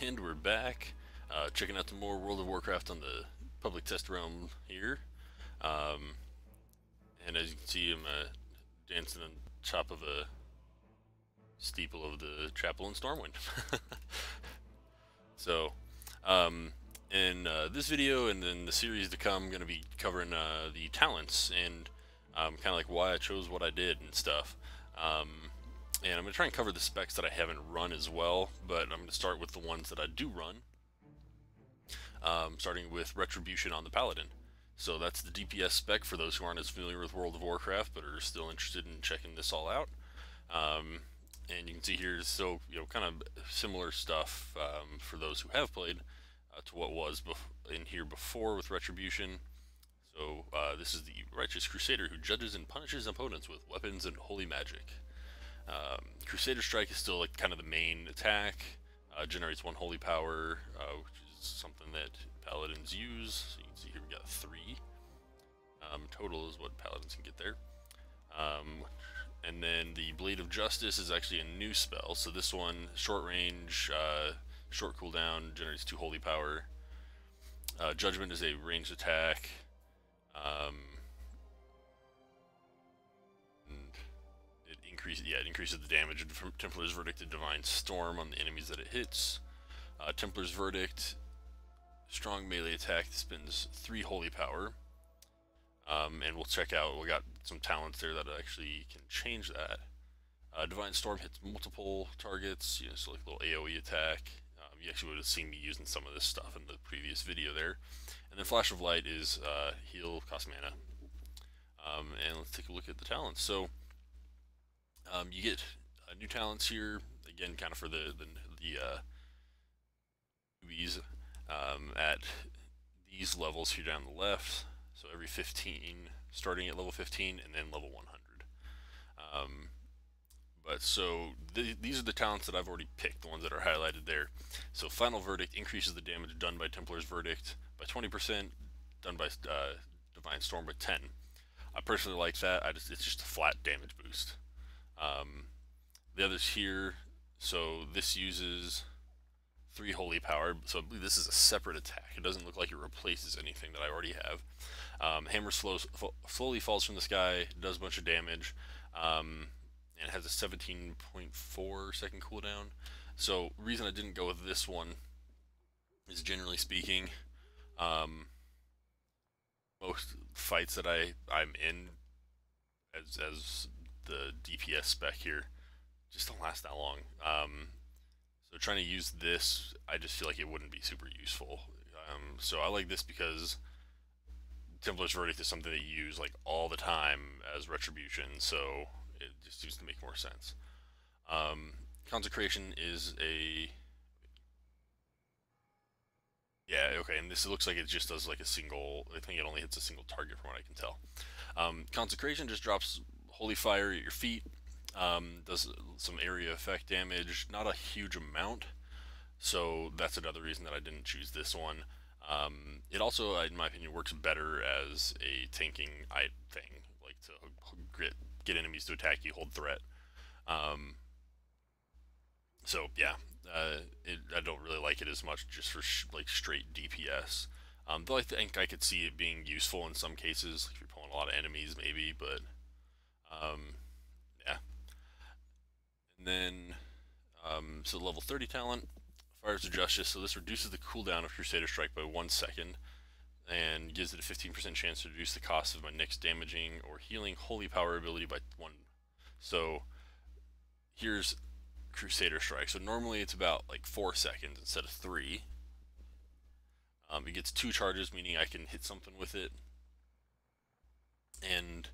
And we're back, checking out some more World of Warcraft on the public test realm here. Um, and as you can see, I'm dancing on top of a steeple of the chapel in Stormwind. So, in this video and then the series to come, I'm going to be covering the talents and kind of like why I chose what I did and stuff. And I'm going to try and cover the specs that I haven't run as well, but I'm going to start with the ones that I do run. Starting with Retribution on the Paladin. So that's the DPS spec for those who aren't as familiar with World of Warcraft but are still interested in checking this all out. And you can see here, so kind of similar stuff for those who have played to what was in here before with Retribution. So this is the Righteous Crusader who judges and punishes opponents with weapons and holy magic. Crusader Strike is still like kind of the main attack. Generates 1 holy power, which is something that paladins use. So you can see here we got 3. Total is what paladins can get there. And then the Blade of Justice is actually a new spell. So this one, short range, short cooldown, generates 2 holy power. Judgment is a ranged attack. It increases the damage from Templar's Verdict and Divine Storm on the enemies that it hits. Templar's Verdict, strong melee attack, spends 3 holy power. And we'll check out, we got some talents there that actually can change that. Divine Storm hits multiple targets, so like a little AoE attack. You actually would have seen me using some of this stuff in the previous video there. And then Flash of Light is heal, cost mana. And let's take a look at the talents. So you get new talents here, again, kind of for the newbies at these levels here down the left. So every 15, starting at level 15 and then level 100. These are the talents that I've already picked, the ones that are highlighted there. So Final Verdict increases the damage done by Templar's Verdict by 20%, done by Divine Storm by 10. I personally like that. It's just a flat damage boost. The others here, so this uses 3 holy power, so I believe this is a separate attack. It doesn't look like it replaces anything that I already have. Hammer slowly falls from the sky, does a bunch of damage, and it has a 17.4 second cooldown. So reason I didn't go with this one is, generally speaking, most fights that I'm in as the DPS spec here just don't last that long. So trying to use this, I just feel like it wouldn't be super useful. So I like this because Templar's Verdict is something that you use like all the time as Retribution, so it just seems to make more sense. Consecration is okay, and this looks like it just does like a single, I think it only hits a single target from what I can tell. Consecration just drops holy fire at your feet. Does some area effect damage, not a huge amount, so that's another reason that I didn't choose this one. It also, in my opinion, works better as a tanking thing, like to get enemies to attack you, hold threat. So yeah, I don't really like it as much just for like straight DPS. Though I think I could see it being useful in some cases, like if you're pulling a lot of enemies maybe, but yeah. And then, so level 30 talent, Fires of Justice. So this reduces the cooldown of Crusader Strike by 1 second, and gives it a 15% chance to reduce the cost of my next damaging or healing holy power ability by 1. So here's Crusader Strike. So normally it's about like 4 seconds instead of 3. It gets 2 charges, meaning I can hit something with it, and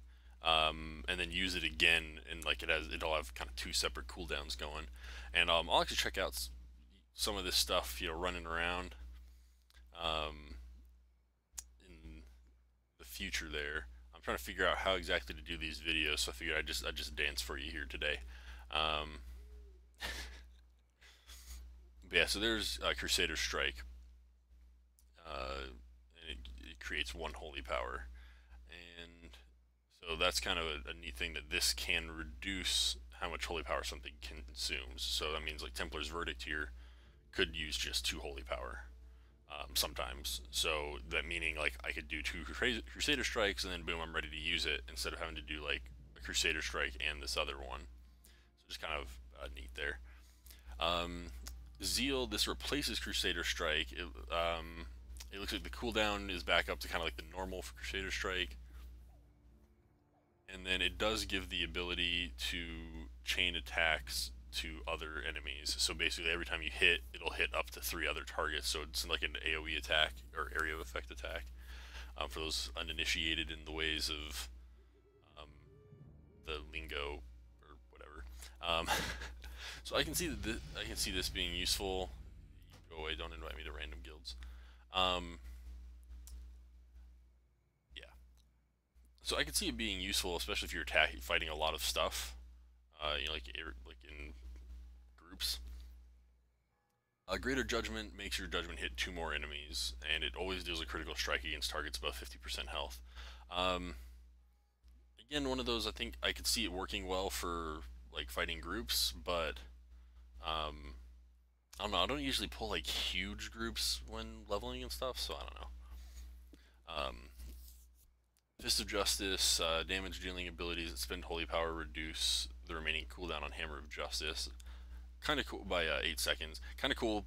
then use it again, and like it'll have kind of 2 separate cooldowns going. And I'll actually check out some of this stuff, running around in the future there. I'm trying to figure out how exactly to do these videos, so I figured I'd just dance for you here today. But yeah, so there's Crusader Strike, and it creates 1 holy power, and so that's kind of a neat thing, that this can reduce how much holy power something consumes. So that means like Templar's Verdict here could use just 2 holy power sometimes. So that meaning like I could do 2 Crusader strikes and then boom, I'm ready to use it instead of having to do like a Crusader strike and this other one. So just kind of neat there. Zeal, this replaces Crusader Strike. It looks like the cooldown is back up to kind of like the normal for Crusader Strike. And then it does give the ability to chain attacks to other enemies. So basically every time you hit, it'll hit up to 3 other targets. So it's like an AoE attack, or area of effect attack, for those uninitiated in the ways of the lingo or whatever. So I can see that I can see this being useful. Go away! Don't invite me to random guilds. Yeah. So I can see it being useful, especially if you're fighting a lot of stuff. You know, like in groups. Greater Judgment makes your judgment hit 2 more enemies, and it always deals a critical strike against targets above 50% health. Again, one of those I think I could see it working well for like fighting groups, but I don't know. I don't usually pull like huge groups when leveling and stuff, so I don't know. Fist of Justice, damage dealing abilities that spend holy power reduce the remaining cooldown on Hammer of Justice. Kind of cool by 8 seconds. Kind of cool.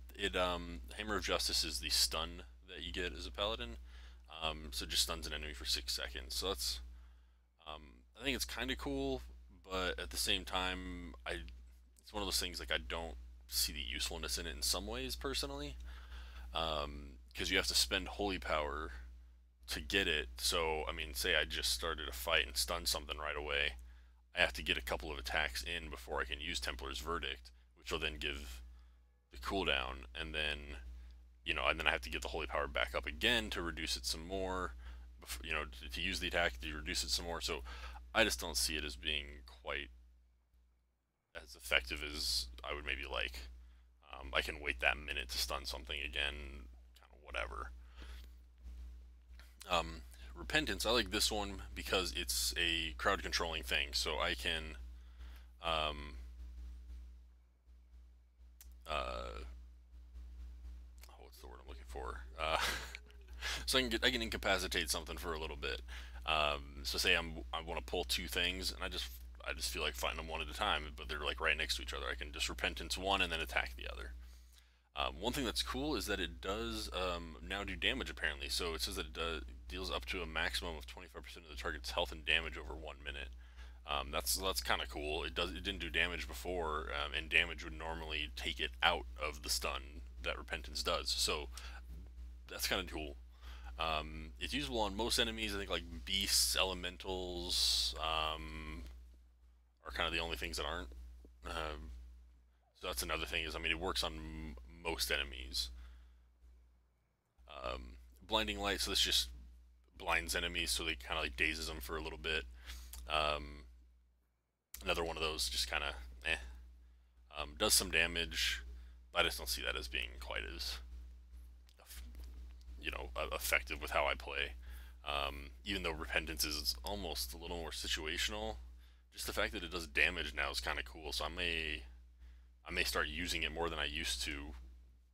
Hammer of Justice is the stun that you get as a paladin. So it just stuns an enemy for 6 seconds. So that's I think it's kind of cool, but at the same time, it's one of those things like I don't see the usefulness in it in some ways personally, because you have to spend holy power to get it. So I mean, say I just started a fight and stunned something right away, I have to get a couple of attacks in before I can use Templar's Verdict, which will then give the cooldown, and then and then I have to get the holy power back up again to reduce it some more. To use the attack to reduce it some more. So I just don't see it as being quite as effective as I would maybe like. I can wait that minute to stun something again, kind of whatever. Repentance, I like this one because it's a crowd controlling thing, so I can what's the word I'm looking for? So I can incapacitate something for a little bit. So say I want to pull 2 things, and I just feel like fighting them one at a time, but they're like right next to each other. I can just repentance one and then attack the other. One thing that's cool is that it does now do damage apparently. So it says that it deals up to a maximum of 25% of the target's health and damage over 1 minute. That's kind of cool. It didn't do damage before, and damage would normally take it out of the stun that repentance does. So that's kind of cool. It's usable on most enemies. I think like beasts, elementals are kind of the only things that aren't. So that's another thing is, I mean, it works on most enemies. Blinding Light, so this just blinds enemies, so they kind of like dazes them for a little bit. Another one of those, just kind of does some damage, but I just don't see that as being quite as effective with how I play. Even though Repentance is almost a little more situational, just the fact that it does damage now is kind of cool. So I may start using it more than I used to.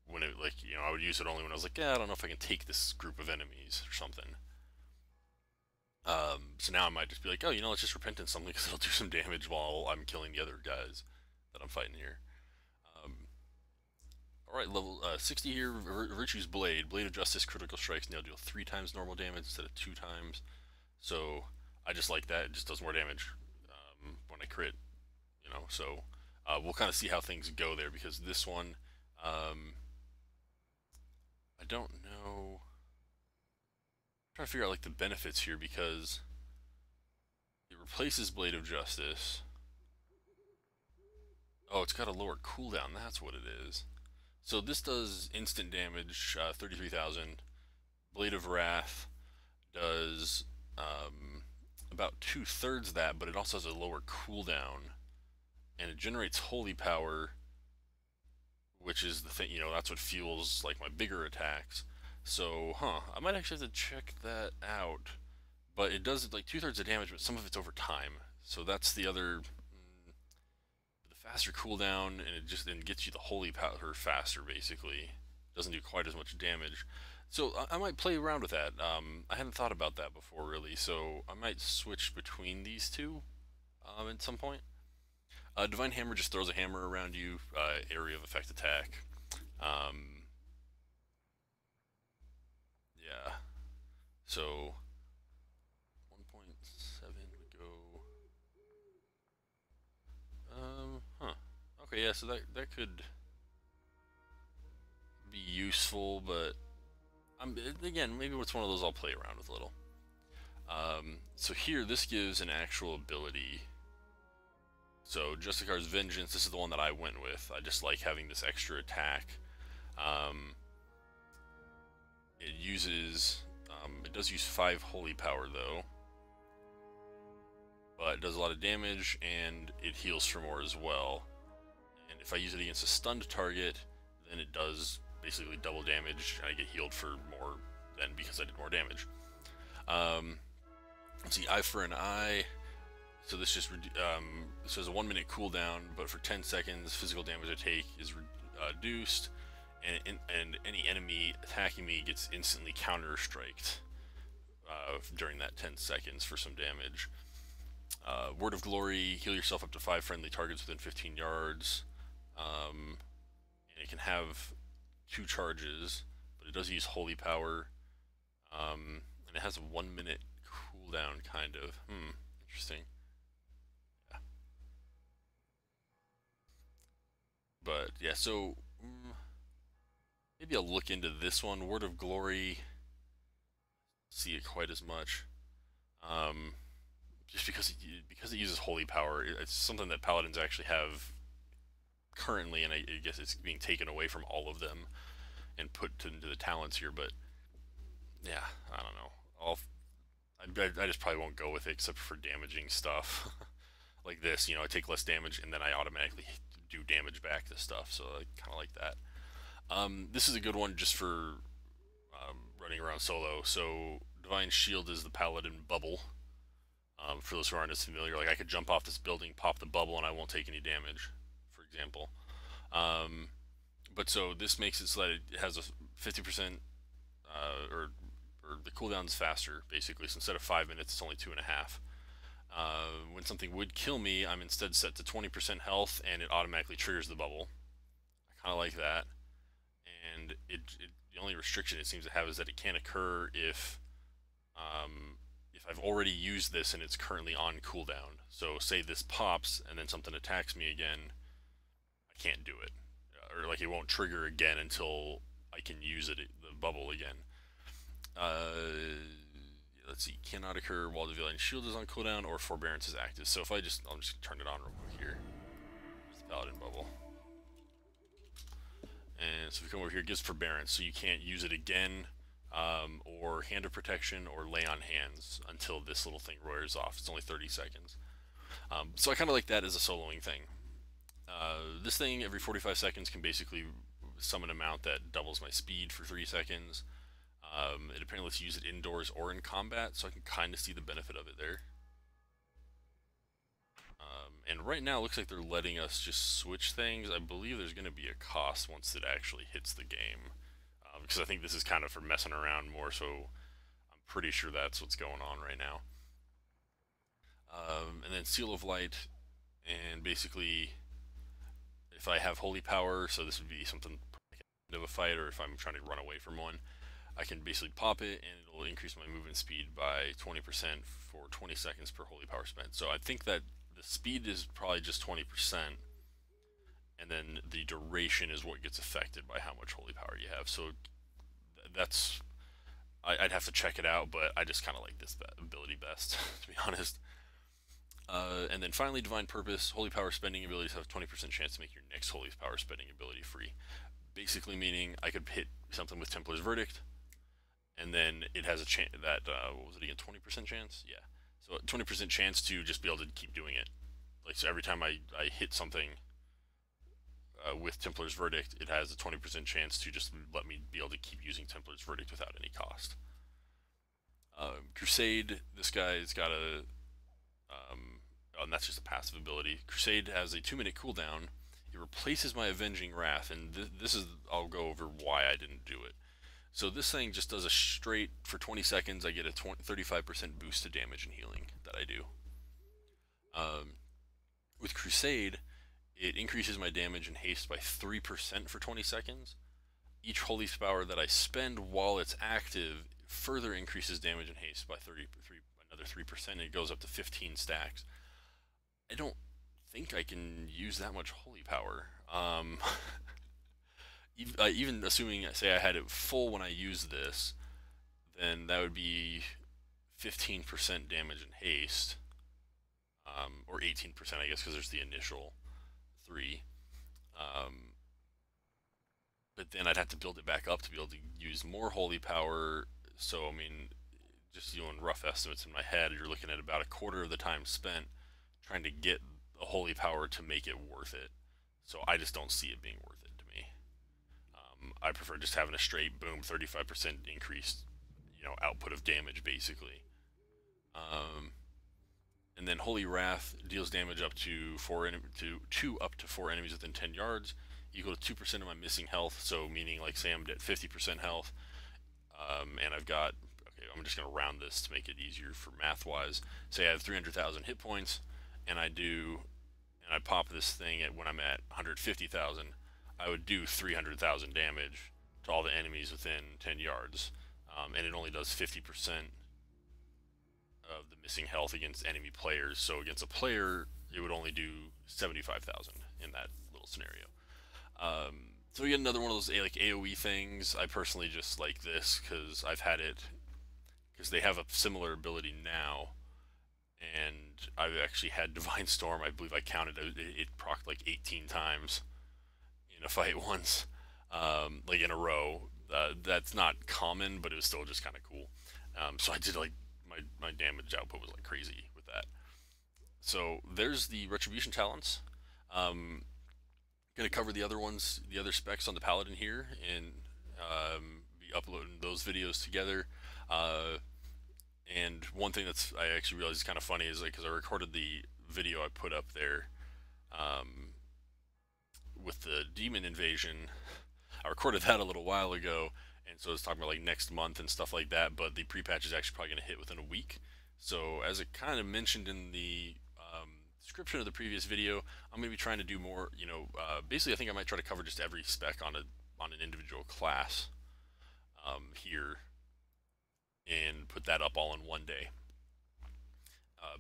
When it I would use it only when I was like, yeah, I don't know if I can take this group of enemies or something. So now I might just be like, oh, let's just Repentance something because it'll do some damage while I'm killing the other guys that I'm fighting here. Alright, level 60 here, Virtue's Blade. Blade of Justice, critical strikes now deal 3 times normal damage instead of 2 times. So I just like that, it just does more damage when I crit, so we'll kind of see how things go there, because this one, I don't know. I'm trying to figure out like the benefits here, because it replaces Blade of Justice. Oh, it's got a lower cooldown, that's what it is. So this does instant damage, 33,000. Blade of Wrath does about 2/3 that, but it also has a lower cooldown. And it generates holy power, which is the thing, that's what fuels like my bigger attacks. So, I might actually have to check that out. But it does like 2/3 of damage, but some of it's over time. So that's the other. The faster cooldown, and it just then gets you the holy power faster. Basically, doesn't do quite as much damage. So I might play around with that. I hadn't thought about that before, really. So I might switch between these two at some point. Divine Hammer just throws a hammer around you, area of effect attack. Yeah. So 1.7 would go. Huh. Okay, yeah. So that could be useful, but again, maybe it's one of those I'll play around with a little. So here, this gives an actual ability. So Justicar's Vengeance, this is the one that I went with. I just like having this extra attack. It uses, it does use 5 holy power though, but it does a lot of damage and it heals for more as well. And if I use it against a stunned target, then it does basically double damage, and I get healed for more than because I did more damage. Let's see, Eye for an Eye. So this just this has a 1 minute cooldown, but for 10 seconds, physical damage I take is reduced, and any enemy attacking me gets instantly counter-striked during that 10 seconds for some damage. Word of Glory, heal yourself up to 5 friendly targets within 15 yards. And it can have 2 charges, but it does use holy power. And it has a 1 minute cooldown, kind of. Interesting. Yeah. But yeah, so maybe I'll look into this one. Word of Glory, see it quite as much. Just because it uses holy power, it's something that paladins actually have currently, and I guess it's being taken away from all of them and put into the talents here. But yeah, I don't know. I just probably won't go with it except for damaging stuff like this. You know, I take less damage and then I automatically do damage back to stuff. So I kind of like that. This is a good one just for running around solo. So Divine Shield is the paladin bubble. For those who aren't as familiar, like I could jump off this building, pop the bubble, and I won't take any damage, for example. But so this makes it so that it has a 50%, or the cooldown's faster, basically. So instead of 5 minutes, it's only 2.5. When something would kill me, I'm instead set to 20% health, and it automatically triggers the bubble. I kind of like that. And the only restriction it seems to have is that it can't occur if I've already used this and it's currently on cooldown. So say this pops and then something attacks me again, I can't do it. Or like it won't trigger again until I can use it, the bubble again. Let's see, cannot occur while the Divine Shield is on cooldown or Forbearance is active. So if I'll just turn it on real quick here. There's the Paladin bubble. And so if we come over here, it gives Forbearance, so you can't use it again, or Hand of Protection, or Lay on Hands until this little thing wears off. It's only 30 seconds. So I kind of like that as a soloing thing. This thing, every 45 seconds, can basically summon an amount that doubles my speed for 3 seconds. It apparently lets you use it indoors or in combat, so I can kind of see the benefit of it there. And right now it looks like they're letting us just switch things. I believe there's going to be a cost once it actually hits the game. Because I think this is kind of for messing around more, so I'm pretty sure that's what's going on right now. And then Seal of Light, and basically if I have Holy Power, so this would be something of a fight, or if I'm trying to run away from one, I can basically pop it and it'll increase my movement speed by 20% for 20 seconds per Holy Power spent. So I think that the speed is probably just 20%, and then the duration is what gets affected by how much Holy Power you have. So that's, I'd have to check it out, but I just kind of like this ability best, to be honest. And then finally, Divine Purpose. Holy Power spending abilities have a 20% chance to make your next Holy Power spending ability free. Basically meaning I could hit something with Templar's Verdict, and then it has a chance that, what was it again, 20% chance? Yeah. So 20% chance to just be able to keep doing it. Like, so every time I hit something with Templar's Verdict, it has a 20% chance to just let me be able to keep using Templar's Verdict without any cost. Crusade, this guy's got a Oh, and that's just a passive ability. Crusade has a 2-minute cooldown. It replaces my Avenging Wrath, and this is, I'll go over why I didn't do it. So this thing just does a straight, for 20 seconds, I get a 35% boost to damage and healing that I do. With Crusade, it increases my damage and haste by 3% for 20 seconds. Each holy power that I spend while it's active further increases damage and haste by another 3%, and it goes up to 15 stacks. I don't think I can use that much holy power. Even assuming, say I had it full when I used this, then that would be 15% damage and haste, or 18%, I guess, because there's the initial 3. But then I'd have to build it back up to be able to use more holy power. So, I mean, just doing rough estimates in my head, you're looking at about a quarter of the time spent trying to get a holy power to make it worth it. So I just don't see it being worth it to me. I prefer just having a straight boom, 35% increased, output of damage basically. And then Holy Wrath deals damage up to up to 4 enemies within 10 yards, equal to 2% of my missing health. So meaning, like, say I'm at 50% health, and I've got, okay, I'm just gonna round this to make it easier for math wise. Say I have 300,000 hit points, and I pop this thing when I'm at 150,000. I would do 300,000 damage to all the enemies within 10 yards, and it only does 50% of the missing health against enemy players. So against a player, it would only do 75,000 in that little scenario. So we get another one of those like AoE things. I personally just like this because I've had it, because they have a similar ability now, and I've actually had Divine Storm. I believe I counted it procced like 18 times in a fight once, like in a row. That's not common, but it was still just kind of cool. So I did, like, my damage output was like crazy with that. So there's the Retribution talents. Gonna cover the other ones, the other specs on the Paladin here, and be uploading those videos together. And one thing that's, I actually realized is kind of funny is, like, because I recorded the video I put up there with the demon invasion. I recorded that a little while ago, and so it's talking about like next month and stuff like that, but the pre-patch is actually probably going to hit within a week. So as it kind of mentioned in the description of the previous video, I'm going to be trying to do more, basically I think I might try to cover just every spec on an individual class here, and put that up all in one day.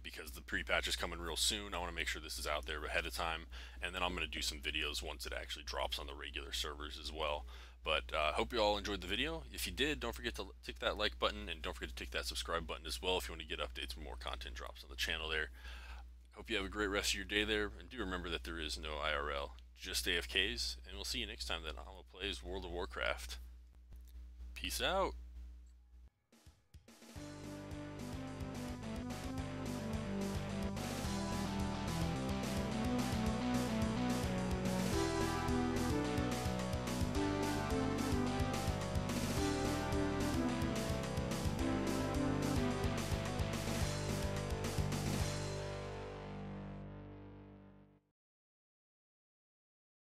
Because the pre-patch is coming real soon, I want to make sure this is out there ahead of time, and then I'm going to do some videos once it actually drops on the regular servers as well. But hope you all enjoyed the video. If you did, don't forget to tick that like button, and don't forget to tick that subscribe button as well if you want to get updates when more content drops on the channel there. Hope you have a great rest of your day there, and do remember that there is no IRL, just AFKs, and we'll see you next time that I'm going to play World of Warcraft. Peace out.